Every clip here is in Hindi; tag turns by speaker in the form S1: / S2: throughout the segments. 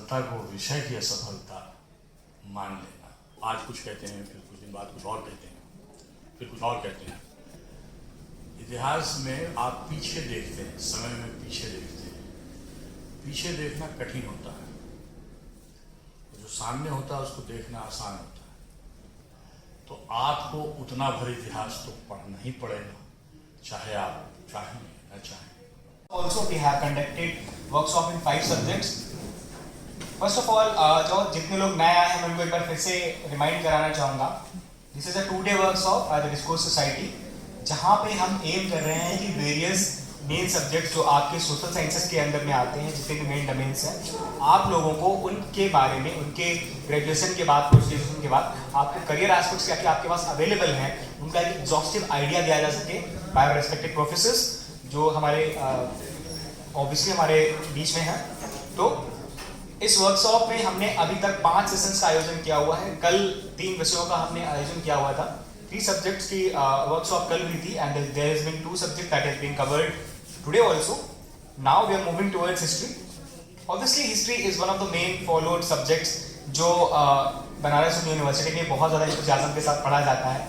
S1: असफलता को विषय की असफलता मान लेना। आज कुछ कहते हैं, फिर कुछ दिन बाद कुछ और कहते हैं, फिर कुछ और कहते हैं। इतिहास में आप पीछे देखते हैं, समय में पीछे देखते हैं। पीछे देखना कठिन होता है, जो सामने होता है उसको देखना आसान होता है। तो आपको उतना भर इतिहास तो पढ़ना ही पड़ेगा, चाहे आप चाहें न चाहें।
S2: Also, we have conducted workshop in 5 subjects. First of all, जो जितने लोग नए आए हैं मैं उनको एक बार फिर से रिमाइंड कराना चाहूँगा। This is a 2-day workshop at the Discourse Society, जहाँ पे हम एम कर रहे हैं कि वेरियस मेन सब्जेक्ट्स जो आपके सोशल साइंसेस के अंदर में आते हैं, जितने भी मेन डोमेन्स हैं, आप लोगों को उनके बारे में, उनके ग्रेजुएशन के बाद, पोस्ट ग्रेजुएशन के बाद आपको करियर एस्पेक्ट्स क्या आपके पास अवेलेबल हैं, उनका एक एग्जॉस्टिव आइडिया दिया जा सके बाय रेस्पेक्टेड प्रोफेसर्स जो हमारे ऑब्वियसली हमारे बीच में हैं। तो इस वर्कशॉप में हमने अभी तक 5 सेशंस का आयोजन किया हुआ है। कल 3 विषयों का हमने आयोजन किया हुआ था। 3 सब्जेक्ट्स की वर्कशॉप कल हुई थी and there has been 2 subject that has been covered today also. Now we are moving towards history. Obviously history is one of the main followed subjects जो बनारस यूनिवर्सिटी में बहुत ज़्यादा इंतजाम के साथ पढ़ा जाता है,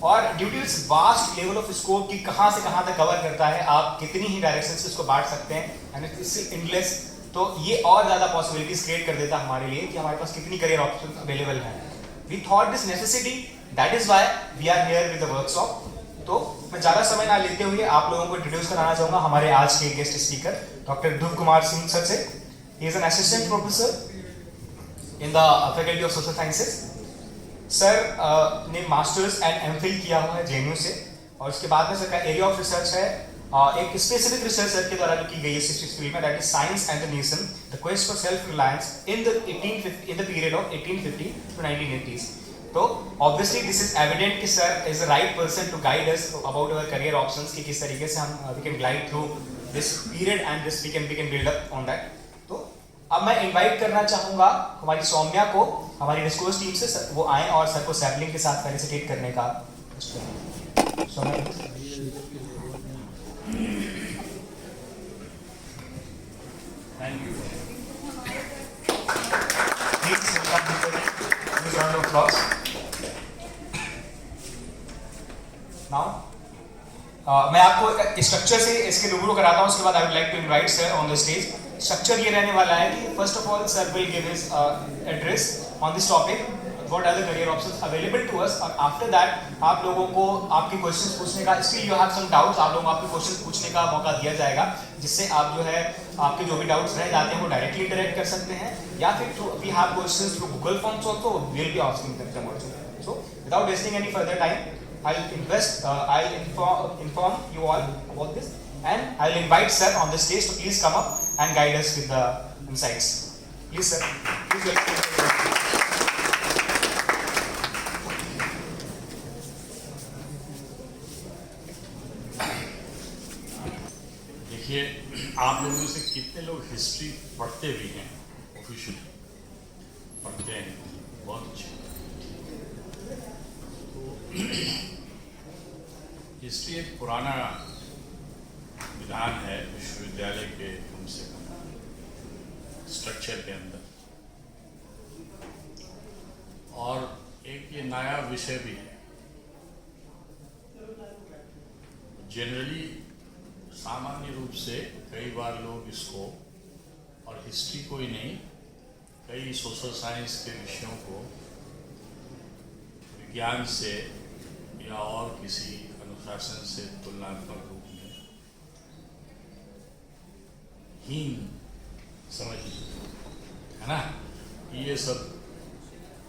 S2: और due to its vast level of scope की कहाँ से कहाँ तक कवर करता है, आप कितनी ही डायरेक्शन से इसको बांट सकते हैं एंड इट्स एंडलेस। तो ये और ज़्यादा पॉसिबिलिटीज क्रिएट कर देता है हमारे लिए कि हमारे पास कितनी करियर ऑप्शन अवेलेबल है। We thought this necessity, that is why we are here with the workshop. तो मैं ज़्यादा समय ना लेते हुए आप लोगों को इंट्रोड्यूस कराना चाहूँगा हमारे आज के गेस्ट स्पीकर डॉक्टर ध्रुव कुमार सिंह सर से। He is an assistant professor in the faculty of social sciences. Sir ने मास्टर्स एंड एमफिल किया हुआ है JNU से, और उसके बाद में सर का एरिया ऑफ रिसर्च है एक स्पेसिफिक रिसर्च सर के द्वारा जो की गई है इस फील्ड में, that is science and the nation, the quest for self reliance in the period of 1850 to 1980s। तो ऑब्वियसली दिस इज एविडेंट कि sir is the right person to guide us about our career options कि किस तरीके से हम we can glide through this period and this we can build up on that. तो अब मैं इनवाइट करना चाहूंगा हमारी सौम्या को, हमारी डिस्कोर्स टीम से, सर वो आए और सर को सैम्पलिंग के साथ फेलिसिटेट करने का। Saumya
S1: thank you.
S2: मैं आपको स्ट्रक्चर से इसके रूबरू कराता हूँ, उसके बाद I would like to invite sir on the stage. Structure ये रहने वाला है कि first of all sir will give his address on this topic, what are the career options available to us, और आफ्टर दैट आप लोगों को आपके क्वेश्चंस पूछने का, still you have some doubts, आप लोगों को आपके क्वेश्चंस पूछने का मौका दिया जाएगा, जिससे आप जो है आपके जो भी डाउट्स रह जाते हैं वो डायरेक्टली इंटरेक्ट कर सकते हैं, या फिर we have questions through Google forms also, we will be asking them also. So without wasting any further time, I'll inform you all about this, and I'll invite sir on the stage to please come up and guide us with the insights. Please sir, please welcome.
S1: देखिए, आप लोगों में से कितने लोग हिस्ट्री पढ़ते भी हैं, ऑफिशियली पढ़ते हैं? बहुत अच्छे। हिस्ट्री एक पुराना विधान है विश्वविद्यालय के कम से कम स्ट्रक्चर के अंदर, और एक ये नया विषय भी है। जनरली सामान्य रूप से कई बार लोग इसको, और हिस्ट्री को ही नहीं, कई सोशल साइंस के विषयों को विज्ञान से या और किसी अनुशासन से तुलनात्मक रूप में हीन समझ, है ना? ये सब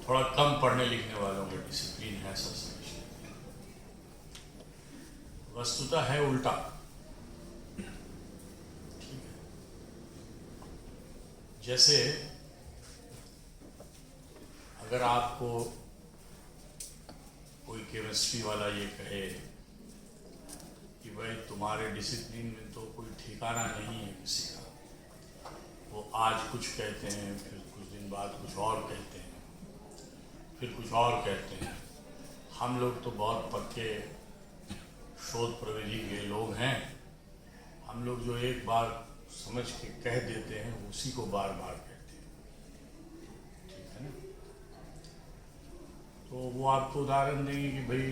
S1: थोड़ा कम पढ़ने लिखने वालों का डिसिप्लिन है, सब समझते हैं। वस्तुतः है उल्टा। ठीक है, जैसे अगर आपको कोई केमिस्ट्री वाला ये कहे कि भाई तुम्हारे डिसिप्लिन में तो कोई ठिकाना नहीं है किसी का, वो आज कुछ कहते हैं, फिर कुछ दिन बाद कुछ और कहते हैं, फिर कुछ और कहते हैं। हम लोग तो बहुत पक्के शोध प्रविधि के लोग हैं, हम लोग जो एक बार समझ के कह देते हैं उसी को बार बार कहते हैं। तो वो आपको उदाहरण देंगे कि भाई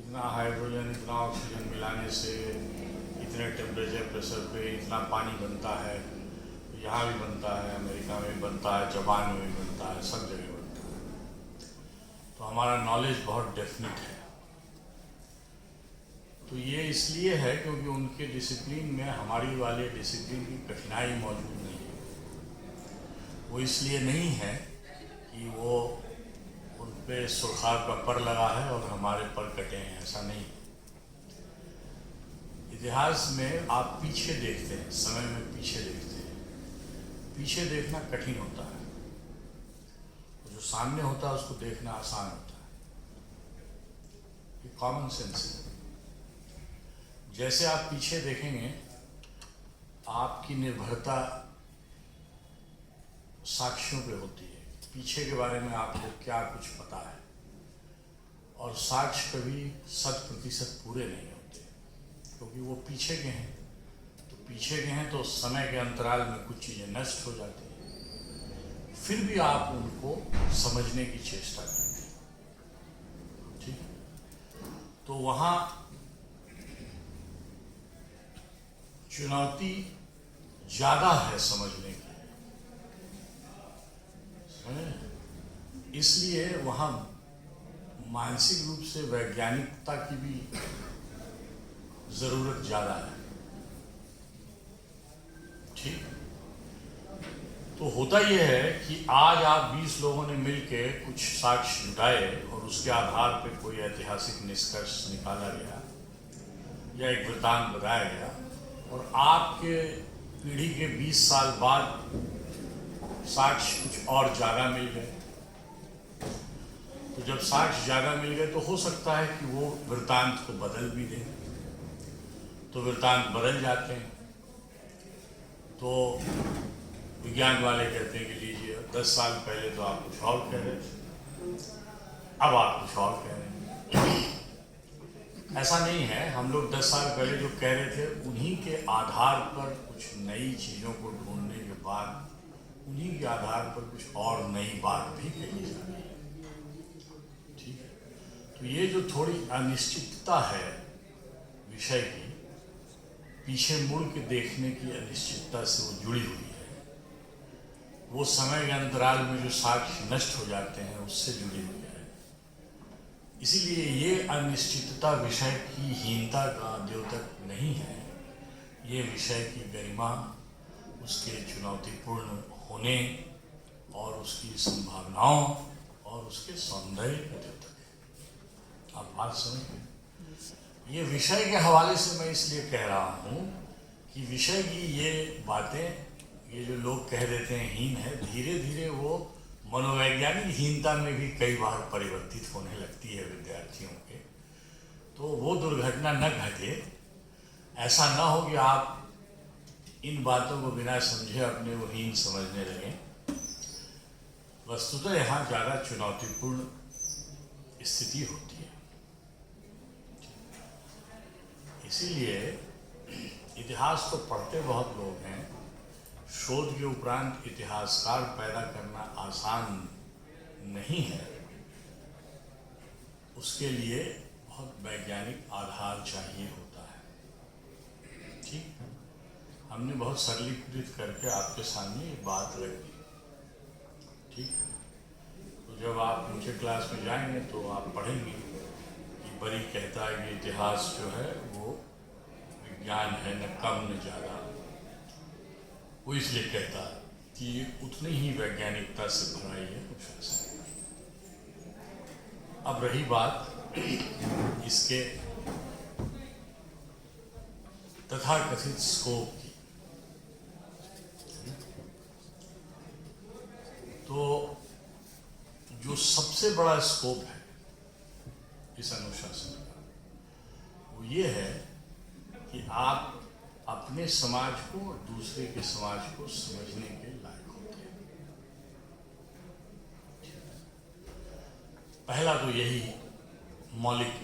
S1: इतना हाइड्रोजन इतना ऑक्सीजन मिलाने से इतने टेम्परेचर प्रेशर पे इतना पानी बनता है, यहाँ भी बनता है, अमेरिका में भी बनता है, जापान में भी बनता है, सब जगह बनता है। तो हमारा नॉलेज बहुत डेफिनेट है। तो ये इसलिए है क्योंकि उनके डिसिप्लिन में हमारी वाले डिसिप्लिन की कठिनाई मौजूद नहीं है। वो इसलिए नहीं है कि वो उन पे सुरखार का पर लगा है और हमारे पर कटे हैं, ऐसा नहीं। इतिहास में आप पीछे देखते हैं, समय में पीछे देखते हैं, पीछे देखना कठिन होता है, जो सामने होता है उसको देखना आसान होता है। ये कॉमन सेंस है। जैसे आप पीछे देखेंगे, आपकी निर्भरता साक्ष्यों पे होती है, पीछे के बारे में आपको क्या कुछ पता है, और साक्ष्य कभी 100% पूरे नहीं होते, क्योंकि वो पीछे के हैं। तो पीछे के हैं तो समय के अंतराल में कुछ चीज़ें नष्ट हो जाती हैं, फिर भी आप उनको समझने की चेष्टा करते हैं। ठीक है, तो वहाँ चुनौती ज़्यादा है समझने की, इसलिए वहाँ मानसिक रूप से वैज्ञानिकता की भी ज़रूरत ज़्यादा है। ठीक, तो होता यह है कि आज आप 20 लोगों ने मिलके कुछ साक्ष्य जुटाए और उसके आधार पर कोई ऐतिहासिक निष्कर्ष निकाला गया या एक वृत्तांत बताया गया, और आपके पीढ़ी के 20 साल बाद साक्ष्य कुछ और ज़्यादा मिल गए। तो जब साक्ष्य ज़्यादा मिल गए तो हो सकता है कि वो वृत्तांत को बदल भी दें, तो वृत्तांत बदल जाते हैं। तो विज्ञान वाले कहते हैं कि लीजिए 10 साल पहले तो आप कुछ और कह रहे थे, अब आप कुछ और कह रहे हैं। ऐसा नहीं है, हम लोग 10 साल पहले जो कह रहे थे उन्हीं के आधार पर कुछ नई चीज़ों को ढूंढने के बाद उन्हीं के आधार पर कुछ और नई बात भी कही जा रही है। ठीक है, तो ये जो थोड़ी अनिश्चितता है विषय की, पीछे मुड़ के देखने की अनिश्चितता से वो जुड़ी हुई है, वो समय के अंतराल में जो साक्ष्य नष्ट हो जाते हैं उससे जुड़ी हुई है। इसीलिए ये अनिश्चितता विषय की हीनता का द्योतक नहीं है, ये विषय की गरिमा, उसके चुनौतीपूर्ण होने और उसकी संभावनाओं और उसके सौंदर्य का द्योतक है। आप बात समझिए। ये विषय के हवाले से मैं इसलिए कह रहा हूँ कि विषय की ये बातें, ये जो लोग कह देते हैं हीन है, धीरे धीरे वो मनोवैज्ञानिक हीनता में भी कई बार परिवर्तित होने लगती है विद्यार्थियों के। तो वो दुर्घटना न घटे, ऐसा न हो कि आप इन बातों को बिना समझे अपने को हीन समझने लगें। वस्तुतः यहाँ ज़्यादा चुनौतीपूर्ण स्थिति होती है। इसीलिए इतिहास तो पढ़ते बहुत लोग हैं, शोध के उपरांत इतिहासकार पैदा करना आसान नहीं है, उसके लिए बहुत वैज्ञानिक आधार चाहिए होता है। ठीक, हमने बहुत सरलीकृत करके आपके सामने ये बात रख दी। ठीक, तो जब आप नीचे क्लास में जाएंगे तो आप पढ़ेंगे कि बरी कहता है कि इतिहास जो है वो विज्ञान है, न कम न ज़्यादा। वो इसलिए कहता है कि ये उतनी ही वैज्ञानिकता से भरा ही है, कुछ ऐसा। अब रही बात इसके तथाकथित स्कोप की, तो जो सबसे बड़ा स्कोप है इस अनुशासन का, वो ये है कि आप अपने समाज को और दूसरे के समाज को समझने के लायक होते हैं। पहला तो यही मौलिक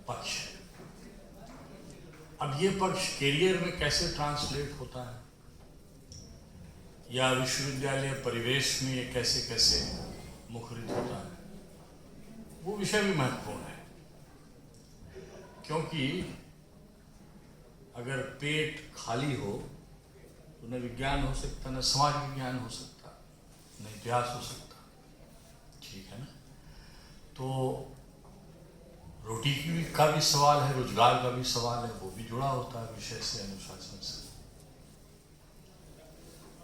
S1: पक्ष है। अब ये पक्ष कैरियर में कैसे ट्रांसलेट होता है, या विश्वविद्यालय परिवेश में ये कैसे कैसे मुखरित होता है, वो विषय भी महत्वपूर्ण है, क्योंकि अगर पेट खाली हो तो न विज्ञान हो सकता, न समाज विज्ञान हो सकता, न इतिहास हो सकता। ठीक है ना? तो रोटी का भी सवाल है, रोजगार का भी सवाल है, वो भी जुड़ा होता है विषय से, अनुशासन से।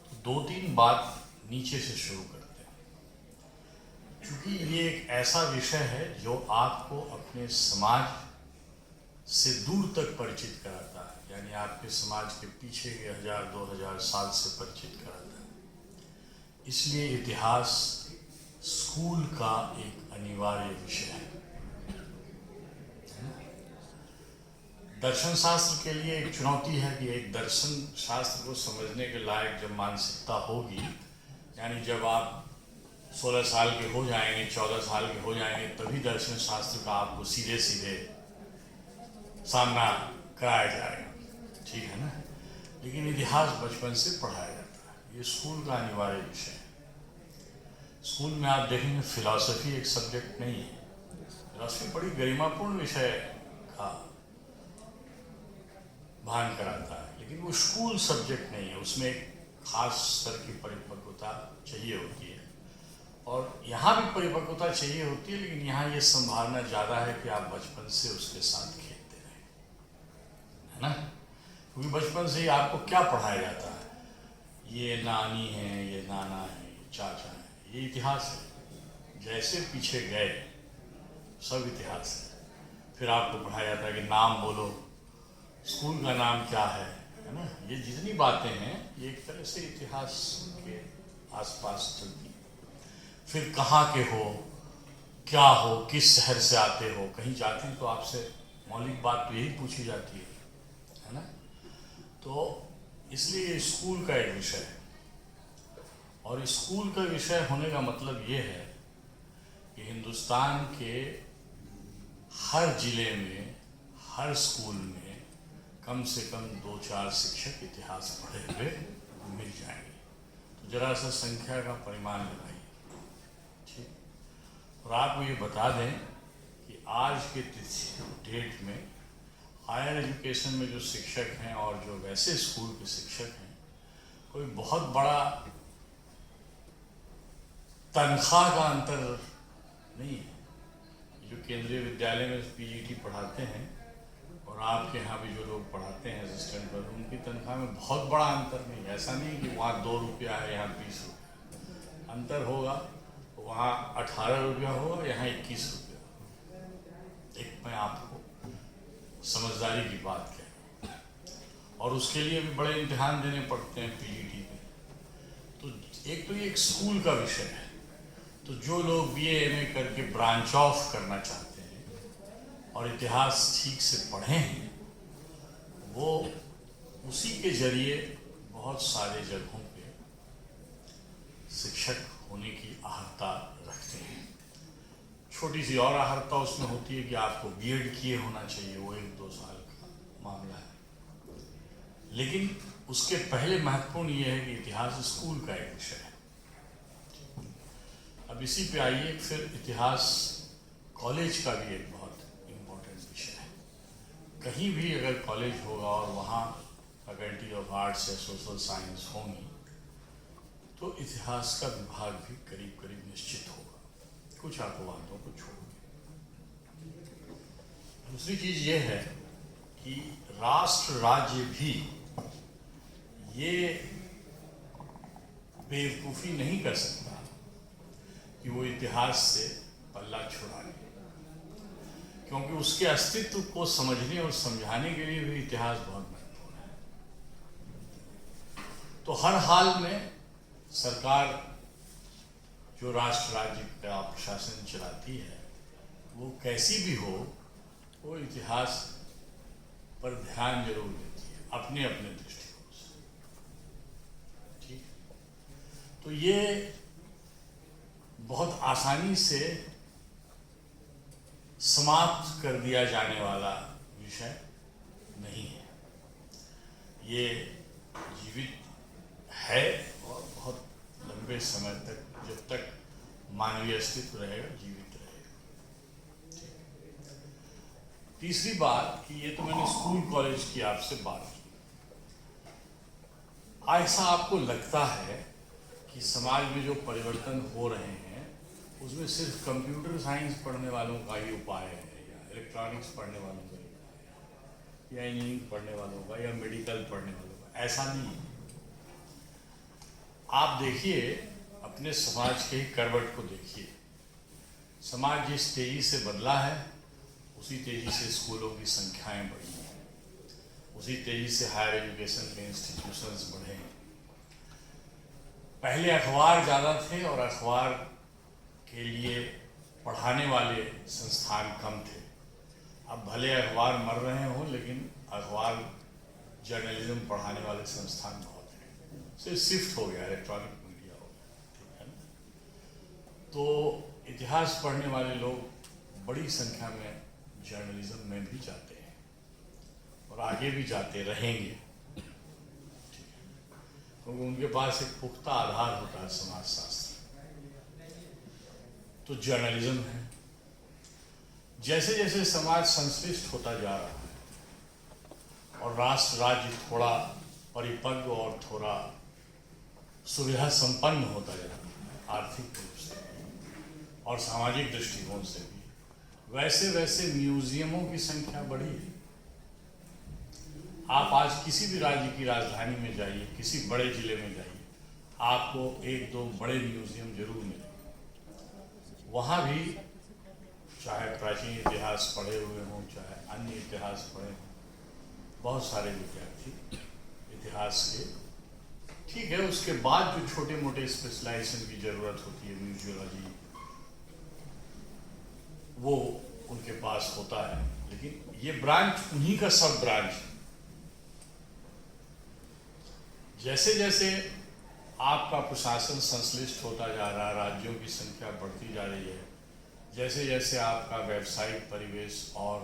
S1: तो 2-3 बात नीचे से शुरू करते हैं, क्योंकि ये एक ऐसा विषय है जो आपको अपने समाज से दूर तक परिचित कराता है, यानी आपके समाज के पीछे के 1000-2000 साल से परिचित कराता है। इसलिए इतिहास स्कूल का एक अनिवार्य विषय है। दर्शन शास्त्र के लिए एक चुनौती है कि एक दर्शन शास्त्र को समझने के लायक जब मानसिकता होगी, यानी जब आप 16 साल के हो जाएंगे, 14 साल के हो जाएंगे, तभी दर्शन शास्त्र का आपको सीधे सीधे सामना कराया जाएगा। ठीक है ना? लेकिन इतिहास बचपन से पढ़ाया जाता है, ये स्कूल का अनिवार्य विषय है। स्कूल में आप देखेंगे फिलॉसफी एक सब्जेक्ट नहीं है। फिलॉसफी बड़ी गरिमापूर्ण विषय का भान कराता है, लेकिन वो स्कूल सब्जेक्ट नहीं है। उसमें एक खास स्तर की परिपक्वता चाहिए होती है, और यहाँ भी परिपक्वता चाहिए होती है, लेकिन यहाँ ये संभावना ज़्यादा है कि आप बचपन से उसके साथ खेलते रहें, है ना? क्योंकि बचपन से ही आपको क्या पढ़ाया जाता है? ये नानी है, ये नाना है, ये चाचा है, ये इतिहास है। जैसे पीछे गए सब इतिहास है। फिर आपको पढ़ाया जाता है कि नाम बोलो, स्कूल का नाम क्या है ना? ये जितनी बातें हैं ये एक तरह से इतिहास के आसपास चलती है। फिर कहाँ के हो, क्या हो, किस शहर से आते हो, कहीं जाते हैं तो आपसे मौलिक बात तो यही पूछी जाती है ना? तो इसलिए स्कूल का एक विषय है, और स्कूल का विषय होने का मतलब ये है कि हिंदुस्तान के हर जिले में, हर स्कूल में कम से कम 2-4 शिक्षक इतिहास पढ़े हुए मिल जाएंगे। तो जरा सा संख्या का परिमाण लगाइए। ठीक? और आपको ये बता दें कि आज के डेट में हायर एजुकेशन में जो शिक्षक हैं और जो वैसे स्कूल के शिक्षक हैं, कोई बहुत बड़ा तनख्वाह का अंतर नहीं है। जो केंद्रीय विद्यालय में पीजीटी पढ़ाते हैं और आपके यहाँ भी जो लोग पढ़ाते हैं असिस्टेंट पर, उनकी तनख्वाह में बहुत बड़ा अंतर नहीं है। ऐसा नहीं कि वहाँ 2 रुपया है, यहाँ 20 रुपया अंतर होगा, वहाँ 18 रुपया होगा, यहाँ 21 रुपया। एक मैं आपको समझदारी की बात कह रहा हूँ, और उसके लिए भी बड़े इम्तिहान देने पड़ते हैं पीजीटी में। तो एक तो ये एक स्कूल का विषय है। तो जो लोग BA MA करके ब्रांच ऑफ करना चाहते हैं और इतिहास ठीक से पढ़े हैं, वो उसी के जरिए बहुत सारे जगहों पे शिक्षक होने की आहर्ता रखते हैं। छोटी सी और आहर्ता उसमें होती है कि आपको बीएड किए होना चाहिए, वो 1-2 साल का मामला है। लेकिन उसके पहले महत्वपूर्ण ये है कि इतिहास स्कूल का एक विषय है। अब इसी पे आइए, फिर इतिहास कॉलेज का भी एक बहुत इम्पोर्टेंट विषय है। कहीं भी अगर कॉलेज होगा और वहाँ फैकल्टी ऑफ आर्ट्स या सोशल साइंस होंगी, तो इतिहास का विभाग भी करीब करीब निश्चित होगा, कुछ अपवादों को छोड़ के। दूसरी चीज ये है कि राष्ट्र राज्य भी ये बेवकूफ़ी नहीं कर सकता कि वो इतिहास से पल्ला छुड़ा ले, क्योंकि उसके अस्तित्व को समझने और समझाने के लिए भी इतिहास बहुत महत्वपूर्ण है। तो हर हाल में सरकार जो राष्ट्र राज्य का प्रशासन चलाती है, वो कैसी भी हो, वो इतिहास पर ध्यान जरूर देती है अपने अपने दृष्टिकोण से। ठीक? तो ये बहुत आसानी से समाप्त कर दिया जाने वाला विषय नहीं है। ये जीवित है और बहुत लंबे समय तक, जब तक मानवीय अस्तित्व रहेगा, जीवित रहेगा। तीसरी बात कि ये तो मैंने स्कूल कॉलेज की आपसे बात की, ऐसा आपको लगता है कि समाज में जो परिवर्तन हो रहे हैं उसमें सिर्फ कंप्यूटर साइंस पढ़ने वालों का ही उपाय है, या इलेक्ट्रॉनिक्स पढ़ने वालों का ही उपाय है, या इंजीनियरिंग पढ़ने वालों का, या मेडिकल पढ़ने वालों का? ऐसा नहीं है। आप देखिए, अपने समाज के ही करवट को देखिए। समाज जिस तेजी से बदला है उसी तेजी से स्कूलों की संख्याएं बढ़ी हैं, उसी तेजी से हायर एजुकेशन के इंस्टीट्यूशंस बढ़े हैं। पहले अखबार ज़्यादा थे और अखबार के लिए पढ़ाने वाले संस्थान कम थे। अब भले अखबार मर रहे हों, लेकिन अखबार जर्नलिज्म पढ़ाने वाले संस्थान बहुत हैं। से शिफ्ट हो गया, इलेक्ट्रॉनिक मीडिया हो गया, ठीक है ना? तो इतिहास पढ़ने वाले लोग बड़ी संख्या में जर्नलिज्म में भी जाते हैं और आगे भी जाते रहेंगे, क्योंकि उनके पास एक पुख्ता आधार होता है समाजशास्त्र। तो जर्नलिज्म है। जैसे जैसे समाज संश्लिष्ट होता जा रहा है और राष्ट्र राज्य थोड़ा परिपक्व और थोड़ा सुविधा संपन्न होता जा रहा है, आर्थिक रूप से और सामाजिक दृष्टिकोण से भी, वैसे वैसे म्यूजियमों की संख्या बढ़ी है। आप आज किसी भी राज्य की राजधानी में जाइए, किसी बड़े जिले में जाइए, आपको एक दो बड़े म्यूजियम जरूर मिलेंगे। वहाँ भी चाहे प्राचीन इतिहास पढ़े हुए हों, चाहे अन्य इतिहास पढ़े हों, बहुत सारे विद्यार्थी इतिहास के, ठीक है, उसके बाद जो छोटे मोटे स्पेशलाइजेशन की जरूरत होती है, म्यूजियोलॉजी, वो उनके पास होता है। लेकिन ये ब्रांच उन्हीं का सब ब्रांच है। जैसे जैसे आपका प्रशासन संश्लिष्ट होता जा रहा है, राज्यों की संख्या बढ़ती जा रही है, जैसे जैसे आपका व्यावसायिक परिवेश और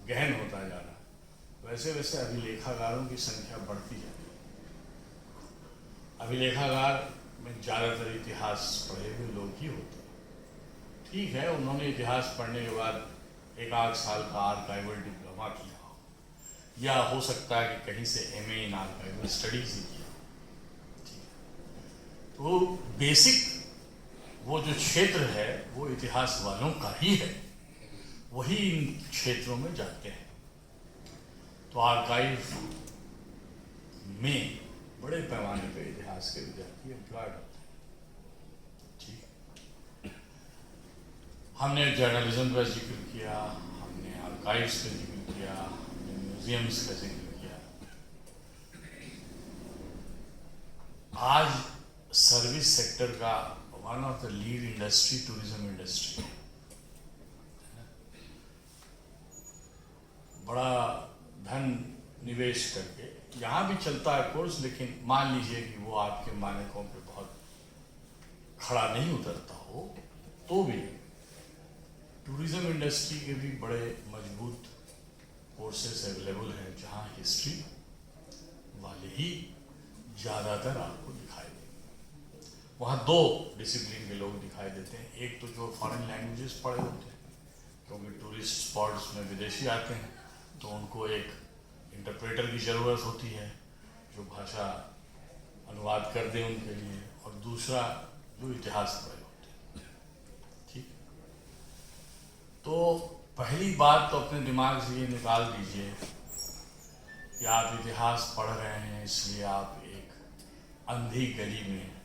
S1: गहन होता जा रहा है, वैसे वैसे अभिलेखागारों की संख्या बढ़ती जा रही है। अभिलेखागार में ज़्यादातर इतिहास पढ़े हुए लोग ही होते हैं। ठीक है, उन्होंने इतिहास पढ़ने के बाद एक आध साल का आर्काइवल डिप्लोमा किया हो, या हो सकता है कि कहीं से एमए इन आर्काइवल स्टडीज ही किया। ठीक है, तो बेसिक वो जो क्षेत्र है वो इतिहास वालों का ही है, वही इन क्षेत्रों में जाते हैं। तो आर्काइव में बड़े पैमाने पर इतिहास के विद्यार्थी एम्प्लॉयड होते हैं। ठीक, हमने जर्नलिज्म का जिक्र किया, हमने आर्काइव्स का जिक्र किया, हमने म्यूजियम्स का जिक्र किया। आज सर्विस सेक्टर का one of the lead industry tourism industry, बड़ा धन निवेश करके यहाँ भी चलता है कोर्स, लेकिन मान लीजिए कि वो आपके मानकों पे बहुत खड़ा नहीं उतरता हो, तो भी टूरिज्म इंडस्ट्री के भी बड़े मजबूत कोर्सेस अवेलेबल हैं, जहाँ हिस्ट्री वाले ही ज़्यादातर आपको दिखाई देंगे। वहाँ दो डिसिप्लिन के लोग दिखाई देते हैं। एक तो जो फॉरेन लैंग्वेजेस पढ़े होते हैं, क्योंकि टूरिस्ट स्पॉट्स में विदेशी आते हैं, तो उनको एक इंटरप्रेटर की ज़रूरत होती है जो भाषा अनुवाद कर दे उनके लिए, और दूसरा जो इतिहास पढ़े होते हैं। ठीक, तो पहली बात तो अपने दिमाग से ये निकाल दीजिए कि आप इतिहास पढ़ रहे हैं, इसलिए आप एक अंधी गली में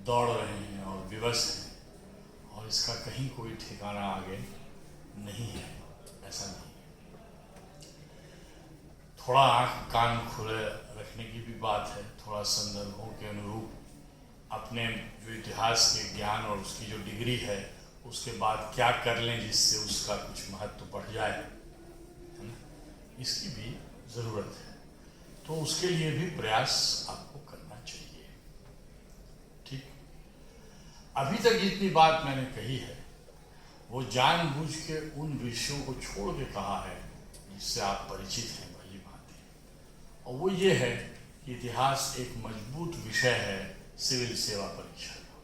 S1: दौड़ रहे हैं और विवश हैं, और इसका कहीं कोई ठिकाना आगे नहीं है, ऐसा नहीं है। थोड़ा आँख कान खुले रखने की भी बात है, थोड़ा संदर्भों के अनुरूप अपने जो इतिहास के ज्ञान और उसकी जो डिग्री है उसके बाद क्या कर लें जिससे उसका कुछ महत्व बढ़ जाए, है ना, इसकी भी ज़रूरत है। तो उसके लिए भी प्रयास आपको करना चाहिए। ठीक, अभी तक जितनी बात मैंने कही है वो जानबूझ के उन विषयों को छोड़ के कहा है जिससे आप परिचित हैं भली भांति, और वो ये है कि इतिहास एक मजबूत विषय है सिविल सेवा परीक्षा का।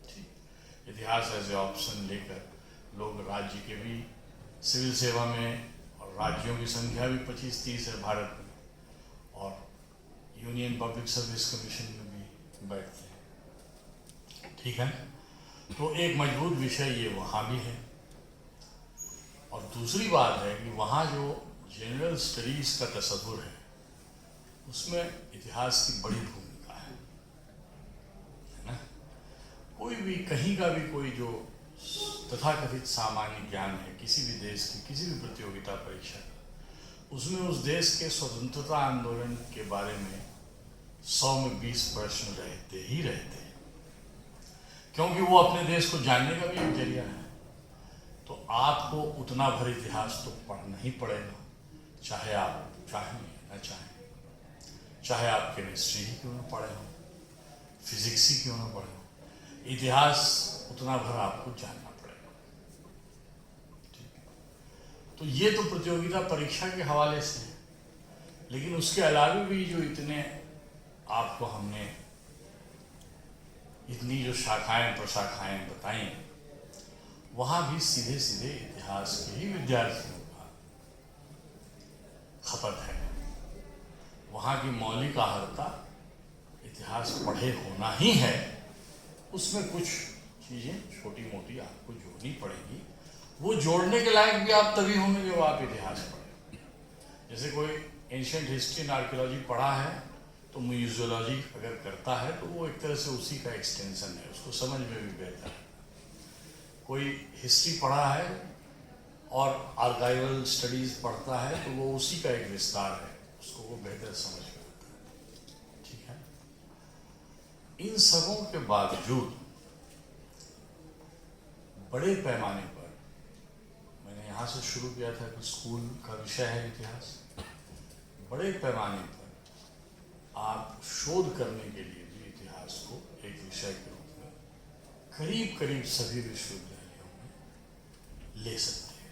S1: ठीक, इतिहास एज ए ऑप्शन लेकर लोग राज्य के भी सिविल सेवा में, और राज्यों की संख्या भी 25-30 है भारत में, और यूनियन पब्लिक सर्विस कमीशन में भी बैठते हैं। ठीक है, तो एक मजबूत विषय ये वहाँ भी है। और दूसरी बात है कि वहाँ जो जनरल स्टडीज़ का तस्वुर है उसमें इतिहास की बड़ी भूमिका है ना। कोई भी कहीं का भी कोई जो तथाकथित सामान्य ज्ञान है किसी भी देश की किसी भी प्रतियोगिता परीक्षा का, उसमें उस देश के स्वतंत्रता आंदोलन के बारे में 100 में 20 प्रश्न रहते ही रहते हैं, क्योंकि वो अपने देश को जानने का भी एक जरिया है। तो आपको उतना भर इतिहास तो पढ़ना ही पड़ेगा, चाहे आप चाहें न चाहें, चाहे आप केमिस्ट्री ही क्यों ना पढ़े हो, फिजिक्स ही क्यों ना पढ़े हो, इतिहास उतना भर आपको जानना पड़ेगा। ठीक है, तो ये तो प्रतियोगिता परीक्षा के हवाले से है, लेकिन उसके अलावा भी जो इतने आपको हमने इतनी जो शाखाएं प्रशाखाएं बताई, वहाँ भी सीधे सीधे इतिहास के ही विद्यार्थियों का खपत है। वहाँ की मौलिक आहर्ता इतिहास पढ़े होना ही है, उसमें कुछ चीज़ें छोटी मोटी आपको जोड़नी पड़ेगी। वो जोड़ने के लायक भी आप तभी होंगे जब आप इतिहास पढ़ें। जैसे कोई एंशिएंट हिस्ट्री एंड आर्कियोलॉजी पढ़ा है तो म्यूजियोलॉजी अगर करता है तो वो एक तरह से उसी का एक्सटेंशन है, उसको समझ में भी बेहतर है। कोई हिस्ट्री पढ़ा है और आर्काइवल स्टडीज पढ़ता है तो वो उसी का एक विस्तार है, उसको वो बेहतर समझ में आता है। ठीक है, इन सबों के बावजूद बड़े पैमाने पर, मैंने यहाँ से शुरू किया था कि स्कूल का विषय है इतिहास, बड़े पैमाने पर आप शोध करने के लिए भी इतिहास को एक विषय के रूप में करीब करीब सभी विश्वविद्यालयों में ले सकते हैं,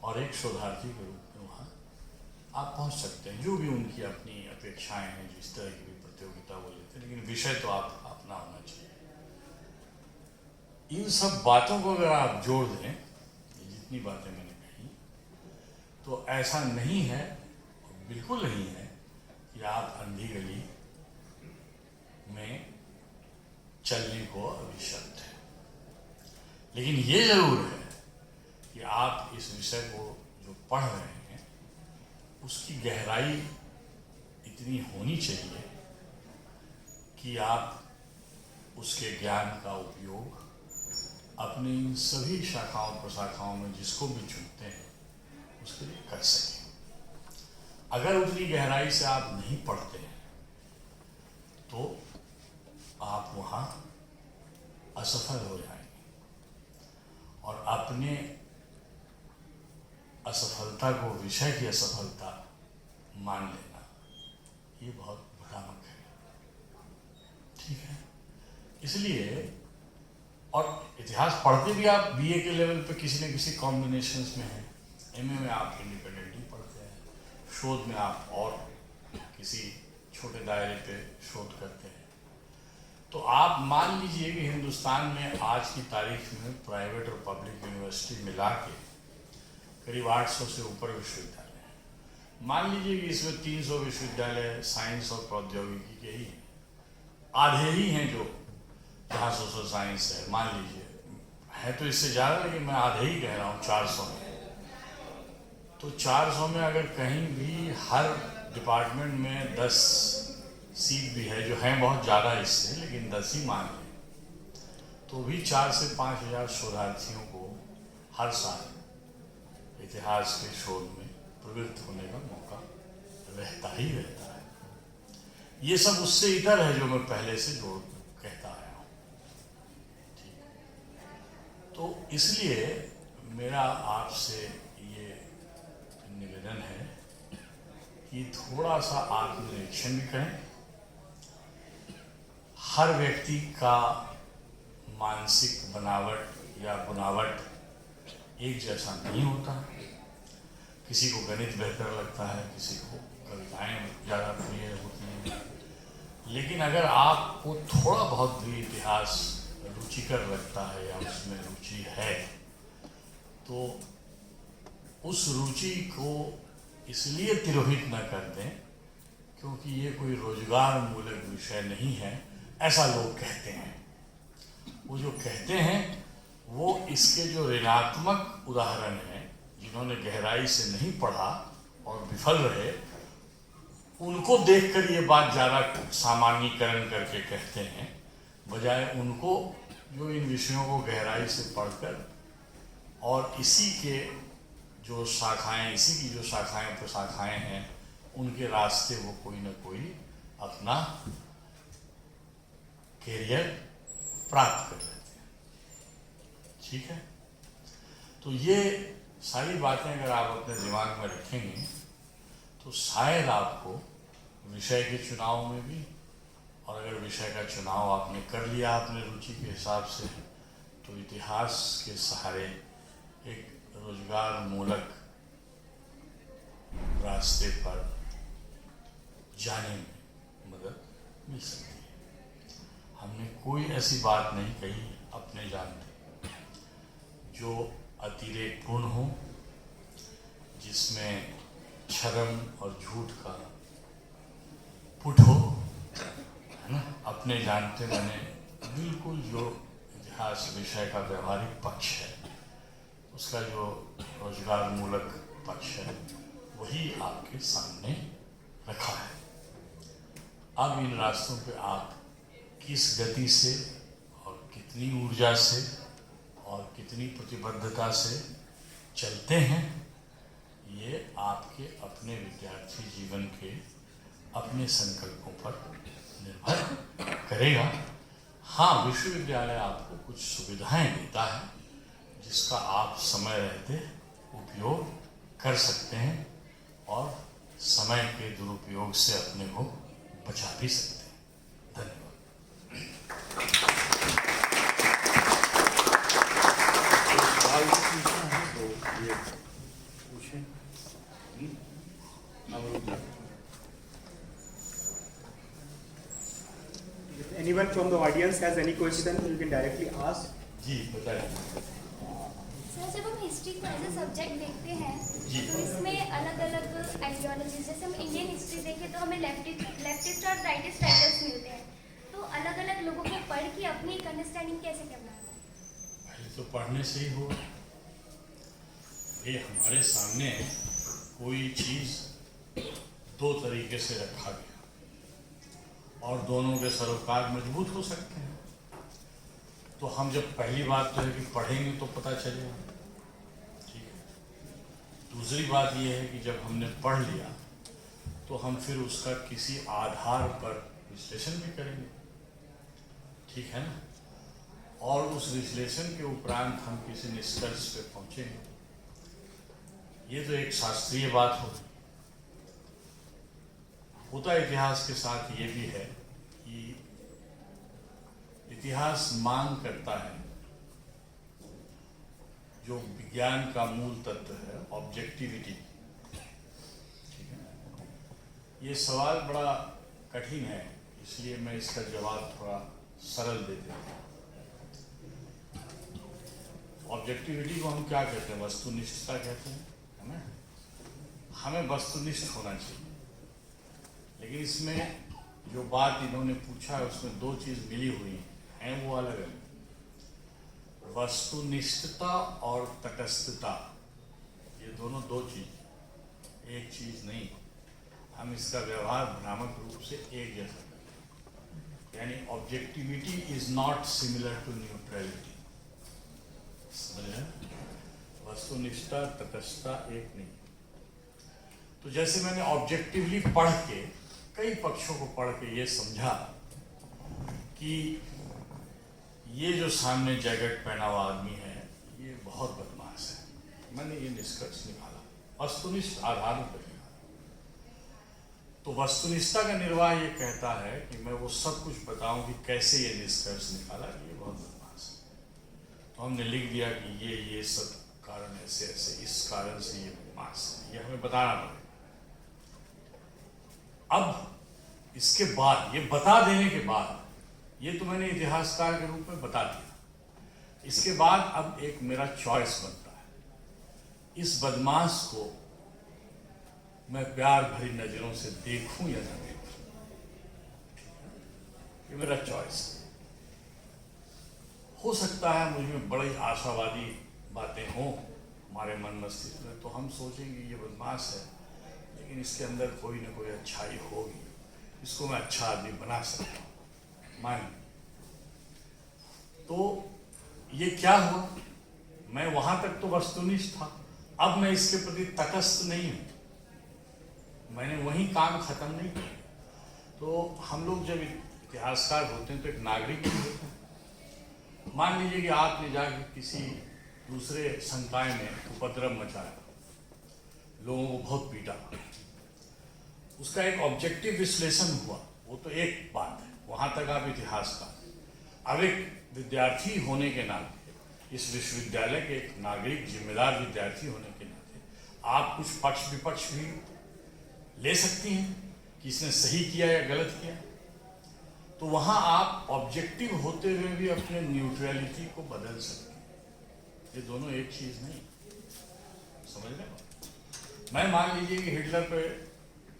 S1: और एक शोधार्थी के रूप में वहाँ आप पहुँच सकते हैं। जो भी उनकी अपनी अपेक्षाएं हैं, जिस तरह की भी प्रतियोगिता वो लेते हैं, लेकिन विषय तो आप अपना होना चाहिए। इन सब बातों को अगर आप जोड़ दें, ये जितनी बातें मैंने कही, तो ऐसा नहीं है, बिल्कुल नहीं है कि आप अंधी गली में चलने को अभी शर्त है। लेकिन ये जरूर है कि आप इस विषय को जो पढ़ रहे हैं उसकी गहराई इतनी होनी चाहिए कि आप उसके ज्ञान का उपयोग अपनी इन सभी शाखाओं प्रशाखाओं में जिसको भी चुनते हैं उसके लिए कर सकें। अगर उतनी गहराई से आप नहीं पढ़ते हैं तो आप वहाँ असफल हो जाएंगे, और अपने असफलता को विषय की असफलता मान लेना ये बहुत भ्रामक है। ठीक है, इसलिए, और इतिहास पढ़ते भी आप बीए के लेवल पे किसी न किसी कॉम्बिनेशंस में हैं, एमए में आप इंडिपेंडेंटली पढ़ते हैं, शोध में आप और किसी छोटे दायरे पे शोध करते हैं। तो आप मान लीजिए कि हिंदुस्तान में आज की तारीख में प्राइवेट और पब्लिक यूनिवर्सिटी मिला के करीब 800 से ऊपर विश्वविद्यालय हैं। मान लीजिए कि इसमें 300 विश्वविद्यालय साइंस और प्रौद्योगिकी के ही हैं, आधे ही हैं जो जहाँ सोशल साइंस है। मान लीजिए है तो इससे ज़्यादा, लेकिन मैं आधे ही कह रहा हूँ, 400 में। तो 400 में अगर कहीं भी हर डिपार्टमेंट में 10 सीट भी है, जो हैं बहुत ज़्यादा इससे, लेकिन 10 ही मान लें, तो भी 4 से 5 हज़ार शोधार्थियों को हर साल इतिहास के शोध में प्रवृत्त होने का मौका रहता ही रहता है। ये सब उससे इतर है जो मैं पहले से जोड़ कहता आया हूँ। ठीक है, तो इसलिए मेरा आपसे ये निवेदन है कि थोड़ा सा आत्मनिरीक्षण भी करें। हर व्यक्ति का मानसिक बनावट या बुनावट एक जैसा नहीं होता। किसी को गणित बेहतर लगता है, किसी को कविताएं ज़्यादा प्रिय होती हैं, लेकिन अगर आपको थोड़ा बहुत भी इतिहास रुचिकर लगता है या उसमें रुचि है तो उस रुचि को इसलिए तिरोहित न कर दें क्योंकि ये कोई रोजगार मूलक विषय नहीं है, ऐसा लोग कहते हैं। वो जो कहते हैं वो इसके जो ऋणात्मक उदाहरण हैं, जिन्होंने गहराई से नहीं पढ़ा और विफल रहे, उनको देखकर ये बात ज़्यादा सामान्यीकरण करके कहते हैं, बजाय उनको जो इन विषयों को गहराई से पढ़कर और इसी की जो शाखाएं प्रशाखाएं हैं, उनके रास्ते वो कोई ना कोई अपना कैरियर प्राप्त कर लेते हैं। ठीक है, तो ये सारी बातें अगर आप अपने दिमाग में रखेंगे तो शायद आपको विषय के चुनाव में भी, और अगर विषय का चुनाव आपने कर लिया अपने रुचि के हिसाब से, तो इतिहास के सहारे एक रोजगार मूलक रास्ते पर जाने में मदद मिल सकती है। हमने कोई ऐसी बात नहीं कही अपने जानते जो अतिरेकपूर्ण हो, जिसमें शर्म और झूठ का पुट हो, है ना। अपने जानते मैंने बिल्कुल जो इतिहास विषय का व्यवहारिक पक्ष है, उसका जो रोजगार मूलक पक्ष है, वही आपके सामने रखा है। अब इन रास्तों पे आप किस गति से और कितनी ऊर्जा से और कितनी प्रतिबद्धता से चलते हैं, ये आपके अपने विद्यार्थी जीवन के अपने संकल्पों पर निर्भर करेगा। हाँ, विश्वविद्यालय आपको कुछ सुविधाएं देता है जिसका आप समय रहते उपयोग कर सकते हैं और समय के दुरुपयोग से अपने को बचा भी सकते हैं। धन्यवाद।
S3: सवाल पूछना है तो ये पूछें।
S4: If anyone from the audience has any question, you can directly ask.
S1: जी बताइए।
S5: सर, जब हम हिस्ट्री को एज ए सब्जेक्ट देखते हैं तो इसमें अलग अलग आइडियोलॉजी, जैसे हम इंडियन हिस्ट्री देखें तो हमें लेफ्टिस्ट और राइटिस्ट राइटर्स मिलते हैं, तो अलग अलग लोगों को पढ़ के अपनी एक अंडरस्टैंडिंग कैसे करना है?
S1: पहले तो पढ़ने से ही होगा। ये हमारे सामने कोई चीज़ दो तरीके से रखा गया और दोनों के सरोकार मजबूत हो सकते हैं, तो हम जब पहली बात तो है कि पढ़ेंगे तो पता चलेगा, ठीक है। दूसरी बात यह है कि जब हमने पढ़ लिया तो हम फिर उसका किसी आधार पर विश्लेषण भी करेंगे, ठीक है ना, और उस विश्लेषण के उपरांत हम किसी निष्कर्ष पे पहुंचेंगे। ये तो एक शास्त्रीय बात होगी। होता इतिहास के साथ ये भी है कि इतिहास मांग करता है जो विज्ञान का मूल तत्व है, ऑब्जेक्टिविटी, ठीक है। ये सवाल बड़ा कठिन है, इसलिए मैं इसका जवाब थोड़ा सरल दे देता हूँ। ऑब्जेक्टिविटी को हम क्या कहते हैं? वस्तुनिष्ठता कहते हैं, है ना। हमें वस्तुनिष्ठ होना चाहिए, लेकिन इसमें जो बात इन्होंने पूछा है उसमें दो चीज मिली हुई हैं, वो अलग अलग। वस्तुनिष्ठता और तटस्थता, ये दोनों दो चीज, एक चीज नहीं। हम इसका व्यवहार भ्रामक रूप से एक जैसा करें, यानी objectivity is not similar to neutrality. समझ रहे हैं? वस्तुनिष्ठता तटस्थता एक नहीं। तो जैसे मैंने ऑब्जेक्टिवली पढ़ के, कई पक्षों को पढ़ के ये समझा कि ये जो सामने जैकेट पहना हुआ आदमी है ये बहुत बदमाश है, मैंने ये निष्कर्ष निकाला, वस्तुनिष्ठ आधारों पर निकाला। तो वस्तुनिष्ठता का निर्वाह ये कहता है कि मैं वो सब कुछ बताऊं कि कैसे ये निष्कर्ष निकाला कि ये बहुत बदमाश है। तो हमने लिख दिया कि ये सब कारण ऐसे ऐसे, इस कारण से ये बदमाश है, ये हमें बताना पड़ेगा। अब इसके बाद, ये बता देने के बाद, ये तो मैंने इतिहासकार के रूप में बता दिया, इसके बाद अब एक मेरा चॉइस बनता है इस बदमाश को मैं प्यार भरी नजरों से देखूं या ना देखूं, ये मेरा चॉइस है। हो सकता है मुझ में बड़ी आशावादी बातें हों हमारे मन मस्तिष्क में, तो हम सोचेंगे ये बदमाश है लेकिन इसके अंदर कोई ना कोई अच्छाई होगी, इसको मैं अच्छा आदमी बना सकता हूँ, मान। तो ये क्या हुआ, मैं वहां तक तो वस्तुनिष्ठ था, अब मैं इसके प्रति तटस्थ नहीं हूं, मैंने वही काम खत्म नहीं किया। तो हम लोग जब इतिहासकार होते हैं तो एक नागरिक भी होते हैं। मान लीजिए कि आपने जाकर किसी दूसरे संकाय में उपद्रव मचाया, लोगों को बहुत पीटा, उसका एक ऑब्जेक्टिव विश्लेषण हुआ, वो तो एक बात है, वहां तक आप इतिहासकार। अब एक विद्यार्थी होने के नाते, इस विश्वविद्यालय के एक नागरिक जिम्मेदार विद्यार्थी होने के नाते आप कुछ पक्ष विपक्ष भी ले सकती हैं कि इसने सही किया या गलत किया। तो वहां आप ऑब्जेक्टिव होते हुए भी अपने न्यूट्रलिटी को बदल सकते हैं। ये दोनों एक चीज नहीं, समझ रहे हो। मैं मान लीजिए कि हिटलर पे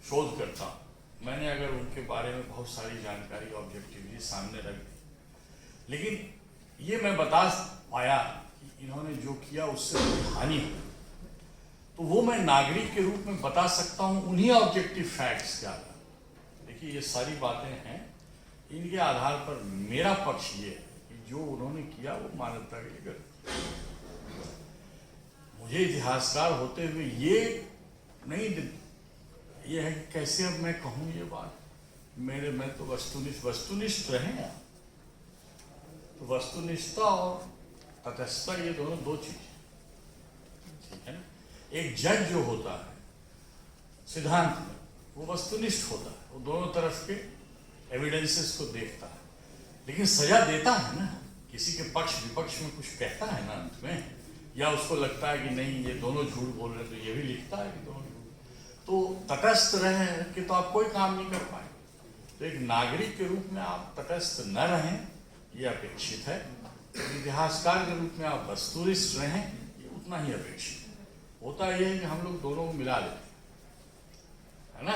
S1: शोध करता हूं, मैंने अगर उनके बारे में बहुत सारी जानकारी ऑब्जेक्टिवली सामने रख दी, लेकिन ये मैं बता पाया कि इन्होंने जो किया उससे कोई हानि हुई, तो वो मैं नागरिक के रूप में बता सकता हूं उन्हीं ऑब्जेक्टिव फैक्ट्स के आधार। देखिए ये सारी बातें हैं, इनके आधार पर मेरा पक्ष ये है कि जो उन्होंने किया वो मानवता के लिए गलत। मुझे इतिहासकार होते हुए ये नहीं, ये है कि कैसे अब मैं कहूँ ये बात, मैं तो वस्तुनिष्ठ रहे हैं। तो वस्तुनिष्ठता और तटस्थता ये दोनों दो चीज, ठीक है ना। एक जज जो होता है सिद्धांत में वो वस्तुनिष्ठ होता है, वो दोनों तरफ के एविडेंसेस को देखता है, लेकिन सजा देता है ना, किसी के पक्ष विपक्ष में कुछ कहता है ना अंत में, या उसको लगता है कि नहीं ये दोनों झूठ बोल रहे, तो ये भी लिखता है कि दोनों झूठ। तो तटस्थ रहे कि तो आप कोई काम नहीं कर पाए। तो एक नागरिक के रूप में आप तटस्थ न रहें ये अपेक्षित है, इतिहासकार के रूप में आप वस्तुनिष्ठ रहें ये उतना ही अपेक्षित है। होता यह है कि हम लोग दोनों को मिला लेते हैं, है ना,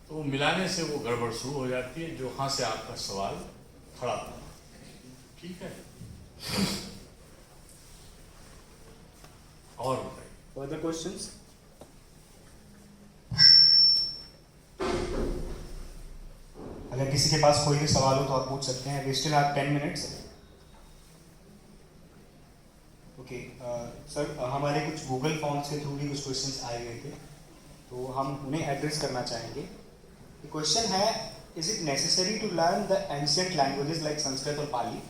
S1: तो वो मिलाने से वो गड़बड़ शुरू हो जाती है, जो हाँ से आपका सवाल खड़ा होगा, ठीक है। और बताइए
S4: Further questions?
S2: अगर किसी के पास कोई भी सवाल हो तो आप पूछ सकते हैं। We still have 10 minutes. Okay sir, हमारे कुछ गूगल फॉर्म्स के थ्रू भी कुछ क्वेश्चंस आए गए थे, तो हम उन्हें एड्रेस करना चाहेंगे। क्वेश्चन है, is it necessary to learn the ancient languages like Sanskrit और Pali?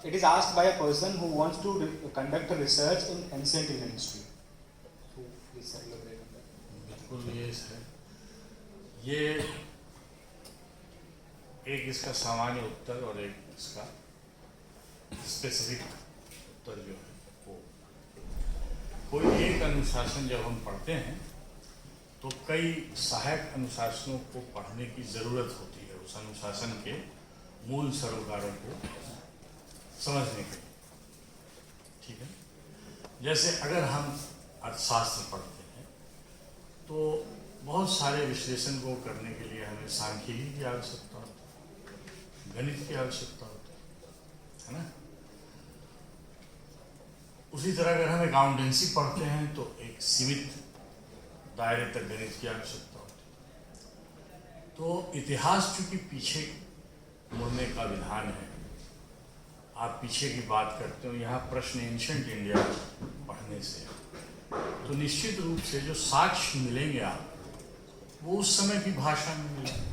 S2: It is asked by a person who wants to conduct a research in ancient Indian history.
S1: बिल्कुल ये है, ये एक इसका सामान्य उत्तर और एक इसका स्पेसिफिक उत्तर जो है वो, कोई एक अनुशासन जब हम पढ़ते हैं तो कई सहायक अनुशासनों को पढ़ने की जरूरत होती है उस अनुशासन के मूल सरोकारों को समझने के लिए, ठीक है। जैसे अगर हम अर्थशास्त्र पढ़ते हैं तो बहुत सारे विश्लेषण को करने के लिए हमें सांख्यिकी की आवश्यकता होती है, गणित की आवश्यकता होती है ना। उसी तरह अगर हम अकाउंटेंसी पढ़ते हैं तो एक सीमित दायरे तक गणित की आवश्यकता होती है। तो इतिहास चूंकि पीछे मुड़ने का विधान है, आप पीछे की बात करते हो, यहाँ प्रश्न एंशिएंट इंडिया पढ़ने से, तो निश्चित रूप से जो साक्ष्य मिलेंगे आप वो उस समय की भाषा में मिलेंगे।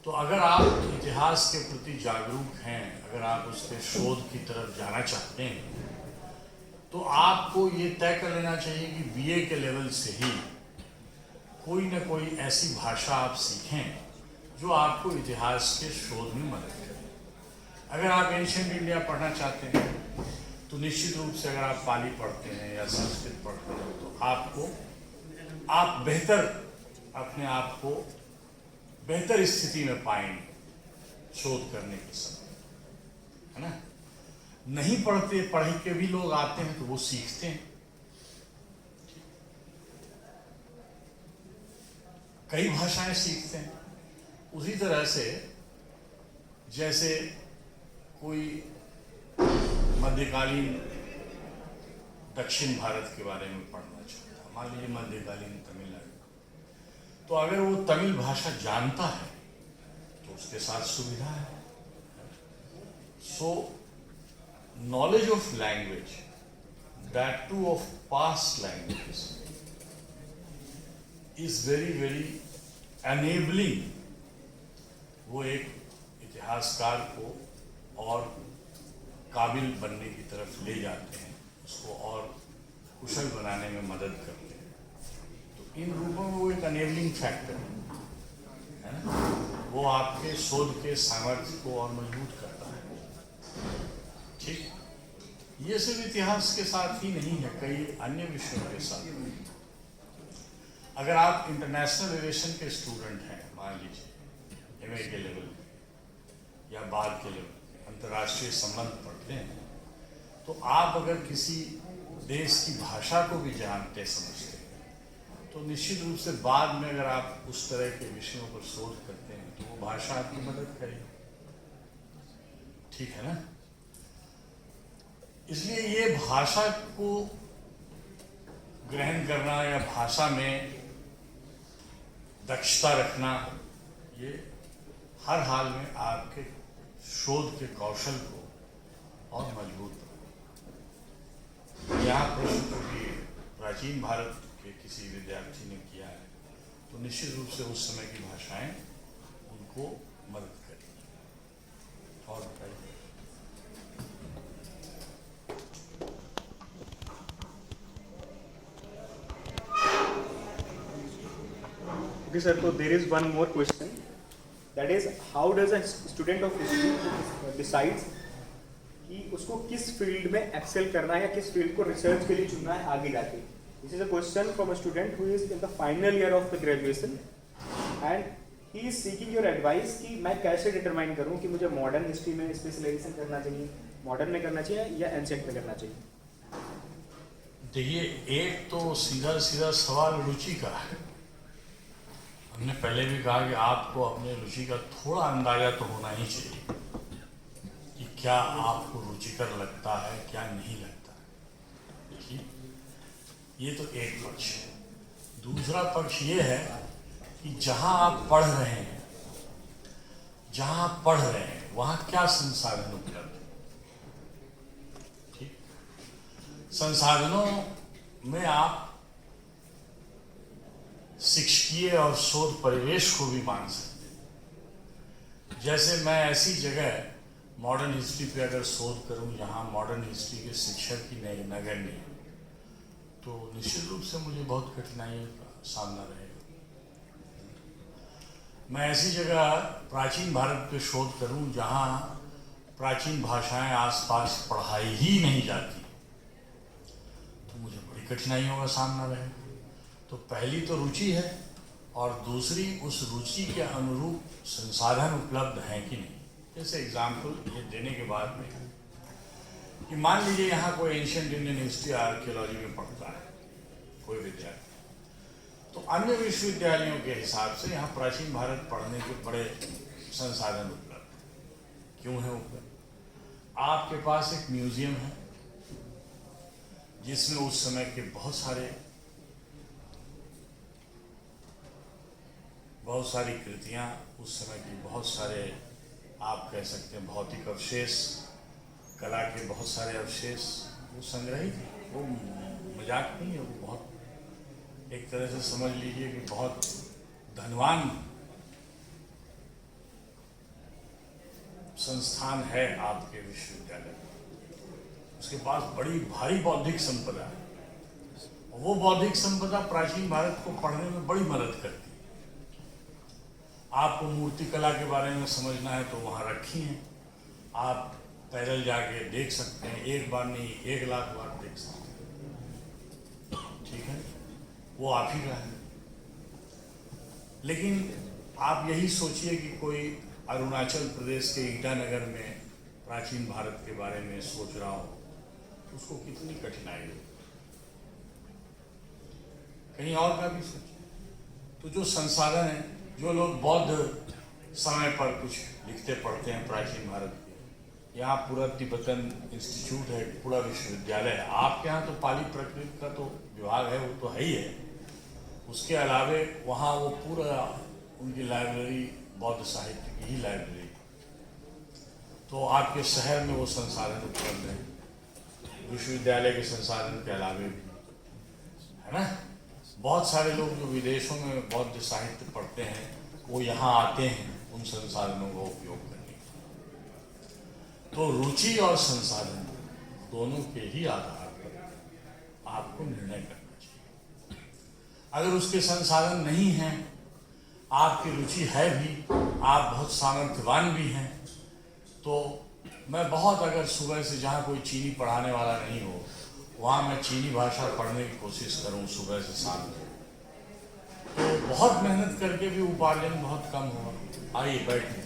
S1: तो अगर आप इतिहास के प्रति जागरूक हैं, अगर आप उसके शोध की तरफ जाना चाहते हैं, तो आपको ये तय कर लेना चाहिए कि बीए के लेवल से ही कोई ना कोई ऐसी भाषा आप सीखें जो आपको इतिहास के शोध में मदद करे। अगर आप एंशिएंट इंडिया पढ़ना चाहते हैं तो निश्चित रूप से अगर आप पाली पढ़ते हैं या संस्कृत पढ़ते हैं तो आप बेहतर अपने आप को बेहतर स्थिति में पाएंगे शोध करने के समय, है ना। नहीं पढ़ते, पढ़ के भी लोग आते हैं तो वो सीखते हैं, कई भाषाएं सीखते हैं। उसी तरह से जैसे कोई मध्यकालीन दक्षिण भारत के बारे में पढ़ना चाहता है, मान लीजिए मध्यकालीन तमिलनाडु, तो अगर वो तमिल भाषा जानता है तो उसके साथ सुविधा है। सो knowledge of language, that two of past language, is very very enabling. वो एक इतिहासकार को और काबिल बनने की तरफ ले जाते हैं, उसको और कुशल बनाने में मदद करते हैं। तो इन रूपों में वो एक अनेबलिंग फैक्टर है ना, वो आपके शोध के सामर्थ्य को और मजबूत करता है। ठीक, ये सिर्फ इतिहास के साथ ही नहीं है, कई अन्य विषयों के साथ भी। अगर आप इंटरनेशनल रिलेशन के स्टूडेंट हैं, मान लीजिए एमए के लेवल या बाद के लेवल, अंतर्राष्ट्रीय संबंध पढ़ते हैं, तो आप अगर किसी देश की भाषा को भी जानते समझते हैं तो निश्चित रूप से बाद में अगर आप उस तरह के विषयों पर शोध करते हैं तो वो भाषा आपकी मदद करेगी। ठीक है ना? इसलिए ये भाषा को ग्रहण करना या भाषा में दक्षता रखना, ये हर हाल में आपके शोध के कौशल को और मजबूत बनाए। यहाँ प्रश्न क्योंकि प्राचीन भारत के किसी विद्यार्थी ने किया है, तो निश्चित रूप से उस समय की भाषाएं उनको मदद करेंगी। और बताइए।
S4: Okay, sir. So there is one more question. That is, how does a student of history decides कि उसको किस फील्ड में एक्सेल करना है या किस फील्ड को रिसर्च के लिए चुनना है आगे जाके? This is a question from a student who is in the final year of the graduation and he is seeking your advice कि मैं कैसे डिटरमाइन करूं कि मुझे मॉडर्न हिस्ट्री में स्पेशलाइजेशन करना चाहिए, मॉडर्न में करना चाहिए या एंशिएंट में करना चाहिए?
S1: देखिए, एक तो सीधा सीधा सवाल रुचि का है। हमने पहले भी कहा कि आपको अपने रुचि का थोड़ा अंदाजा तो होना ही चाहिए कि क्या आपको रुचिकर लगता है, क्या नहीं लगता है। ठीक, ये तो एक पक्ष है। दूसरा पक्ष ये है कि जहां आप पढ़ रहे हैं, वहां क्या संसाधन उपलब्ध है। ठीक, संसाधनों में आप शिक्षकीय और शोध परिवेश को भी मान सकते हैं। जैसे मैं ऐसी जगह मॉडर्न हिस्ट्री पे अगर शोध करूं जहां मॉडर्न हिस्ट्री के शिक्षक ही नहीं, नगर नहीं, तो निश्चित रूप से मुझे बहुत कठिनाइयों का सामना रहेगा। मैं ऐसी जगह प्राचीन भारत पे शोध करूं जहां प्राचीन भाषाएं आसपास पढ़ाई ही नहीं जाती, तो मुझे बड़ी कठिनाइयों का सामना रहेगा। तो पहली तो रुचि है और दूसरी उस रुचि के अनुरूप संसाधन उपलब्ध हैं कि नहीं। जैसे एग्जाम्पल ये देने के बाद में कि मान लीजिए यहाँ कोई एंशिएंट इंडियन हिस्ट्री आर्कियोलॉजी में पढ़ता है कोई विद्यार्थी, तो अन्य विश्वविद्यालयों के हिसाब से यहाँ प्राचीन भारत पढ़ने के बड़े संसाधन उपलब्ध हैं। क्यों है उपलब्ध? आपके पास एक म्यूजियम है जिसमें उस समय के बहुत सारी कृतियां, उस समय की बहुत सारे आप कह सकते हैं भौतिक अवशेष, कला के बहुत सारे अवशेष वो संग्रहित हैं। वो मजाक नहीं है, वो बहुत एक तरह से समझ लीजिए कि बहुत धनवान संस्थान है आपके विश्वविद्यालय में। उसके पास बड़ी भारी बौद्धिक संपदा है। वो बौद्धिक संपदा प्राचीन भारत को पढ़ने में बड़ी मदद करती है। आपको मूर्ति कला के बारे में समझना है तो वहाँ रखी हैं, आप पैदल जाके देख सकते हैं, एक बार नहीं 1 लाख बार देख सकते हैं। ठीक है, वो आप ही का है। लेकिन आप यही सोचिए कि कोई अरुणाचल प्रदेश के ईटानगर में प्राचीन भारत के बारे में सोच रहा हो, तो उसको कितनी कठिनाई होगी। कहीं और का भी सोचिए। तो जो संसाधन है, जो लोग बौद्ध समय पर कुछ लिखते पढ़ते हैं प्राचीन भारत के, यहाँ पूरा तिब्बतन इंस्टीट्यूट है, पूरा विश्वविद्यालय है। आपके यहाँ तो पाली प्रकृत का तो विभाग है, वो तो है ही है। उसके अलावे वहाँ वो पूरा उनकी लाइब्रेरी बौद्ध साहित्य की ही लाइब्रेरी, तो आपके शहर में वो संसाधन उपलब्ध है, विश्वविद्यालय के संसाधन के अलावे भी, है ना। बहुत सारे लोग जो विदेशों में बौद्ध साहित्य पढ़ते हैं वो यहाँ आते हैं उन संसाधनों का उपयोग करने के लिए। तो रुचि और संसाधन दोनों के ही आधार पर आपको निर्णय करना चाहिए। अगर उसके संसाधन नहीं हैं, आपकी रुचि है भी, आप बहुत सामर्थ्यवान भी हैं, तो मैं बहुत, अगर सुबह से जहाँ कोई चीनी पढ़ाने वाला नहीं हो वहाँ मैं चीनी भाषा पढ़ने की कोशिश करूँ सुबह से शाम तक, तो बहुत मेहनत करके भी उपार्जन बहुत कम होगा। आइए बैठिए,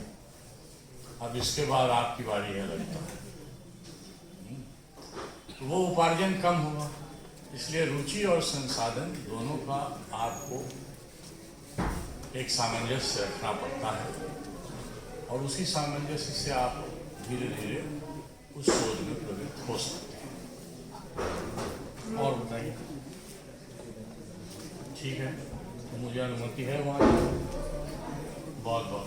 S1: अब इसके बाद आपकी बारी है लगता है, तो वो उपार्जन कम होगा। इसलिए रुचि और संसाधन दोनों का आपको एक सामंजस्य रखना पड़ता है, और उसी सामंजस्य से आप धीरे धीरे उस सोच में प्रवृत्त हो सकते हैं। और बताइए, ठीक है, तो मुझे अनुमति है वहाँ, बहुत बहुत